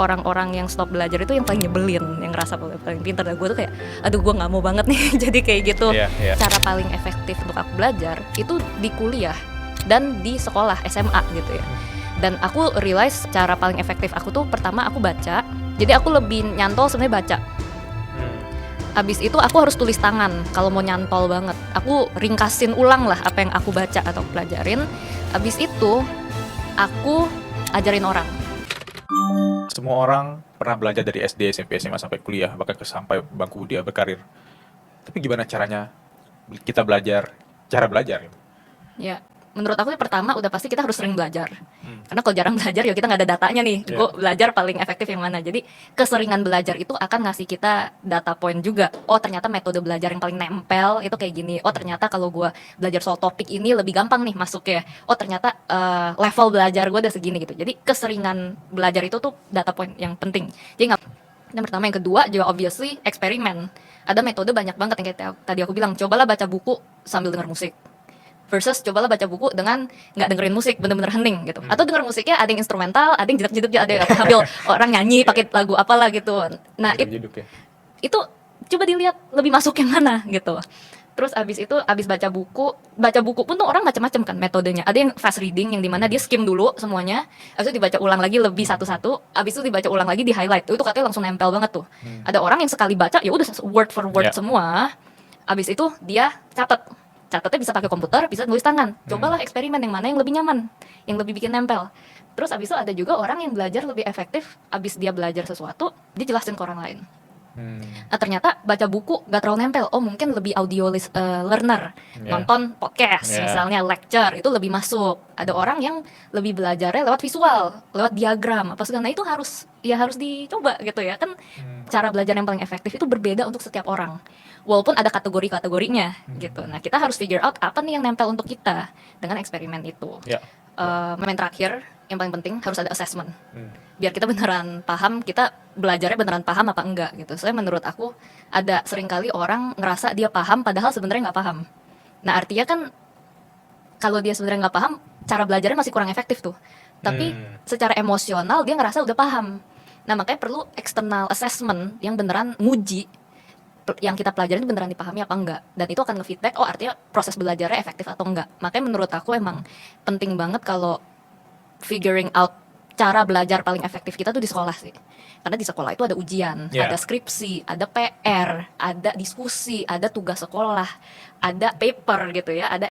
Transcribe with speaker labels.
Speaker 1: orang-orang yang stop belajar itu yang paling nyebelin, yang ngerasa paling pintar. Dan gue tuh kayak, aduh gue nggak mau banget nih jadi kayak gitu. Cara paling efektif untuk aku belajar itu di kuliah dan di sekolah SMA gitu ya. Dan aku realize cara paling efektif aku tuh pertama aku baca. Jadi aku lebih nyantol sebenarnya baca. Abis itu aku harus tulis tangan kalau mau nyantol banget. Aku ringkasin ulang lah apa yang aku baca atau pelajarin. Abis itu aku ajarin orang.
Speaker 2: Semua orang pernah belajar dari SD, SMP, SMA sampai kuliah, bahkan sampai bangku dia berkarir. Tapi gimana caranya kita belajar, cara belajar?
Speaker 1: Ya, menurut aku pertama udah pasti kita harus sering belajar. Karena kalau jarang belajar ya kita nggak ada datanya nih. Gue belajar paling efektif yang mana. Jadi keseringan belajar itu akan ngasih kita data point juga. Oh ternyata metode belajar yang paling nempel itu kayak gini. Oh ternyata kalau gue belajar soal topik ini lebih gampang nih masuknya. Oh ternyata level belajar gue udah segini gitu. Jadi keseringan belajar itu tuh data point yang penting. Jadi yang pertama, yang kedua juga obviously eksperimen. Ada metode banyak banget yang kayak tadi aku bilang. Cobalah baca buku sambil dengar musik. Versus cobalah baca buku dengan nggak dengerin musik, bener-bener hening gitu. Atau denger musiknya ada yang instrumental, ada yang jeduk-jeduk, ada yang sambil orang nyanyi pakai lagu apalah gitu. Nah itu coba dilihat lebih masuk yang mana gitu. Terus abis baca buku pun tuh orang macam-macam kan metodenya. Ada yang fast reading yang dimana dia skim dulu semuanya, abis itu dibaca ulang lagi lebih satu-satu, abis itu dibaca ulang lagi di highlight. Itu katanya langsung nempel banget tuh. Ada orang yang sekali baca ya udah word for word semua. Abis itu dia catatnya bisa pakai komputer, bisa nulis tangan. Cobalah eksperimen yang mana yang lebih nyaman, yang lebih bikin nempel. Terus abis itu ada juga orang yang belajar lebih efektif. Abis dia belajar sesuatu, dia jelasin ke orang lain. Nah ternyata baca buku gak terlalu nempel. Oh mungkin lebih audio learner, nonton podcast misalnya lecture itu lebih masuk. Ada orang yang lebih belajarnya lewat visual, lewat diagram apa segala. Nah itu harus dicoba gitu ya kan. Cara belajar yang paling efektif itu berbeda untuk setiap orang. Walaupun ada kategorinya gitu. Nah kita harus figure out apa nih yang nempel untuk kita dengan eksperimen itu. Momen terakhir yang paling penting harus ada assessment. Biar kita beneran paham, kita belajarnya beneran paham apa enggak gitu. Soalnya menurut aku ada seringkali orang ngerasa dia paham padahal sebenarnya nggak paham. Nah artinya kan kalau dia sebenarnya nggak paham, cara belajarnya masih kurang efektif tuh. Tapi secara emosional dia ngerasa udah paham. Nah makanya perlu external assessment yang beneran nguji yang kita pelajarin beneran dipahami apa enggak, dan itu akan nge-feedback oh artinya proses belajarnya efektif atau enggak. Makanya menurut aku emang penting banget kalau figuring out cara belajar paling efektif kita tuh di sekolah sih. Karena di sekolah itu ada ujian, ada skripsi, ada PR, ada diskusi, ada tugas sekolah, ada paper gitu ya, ada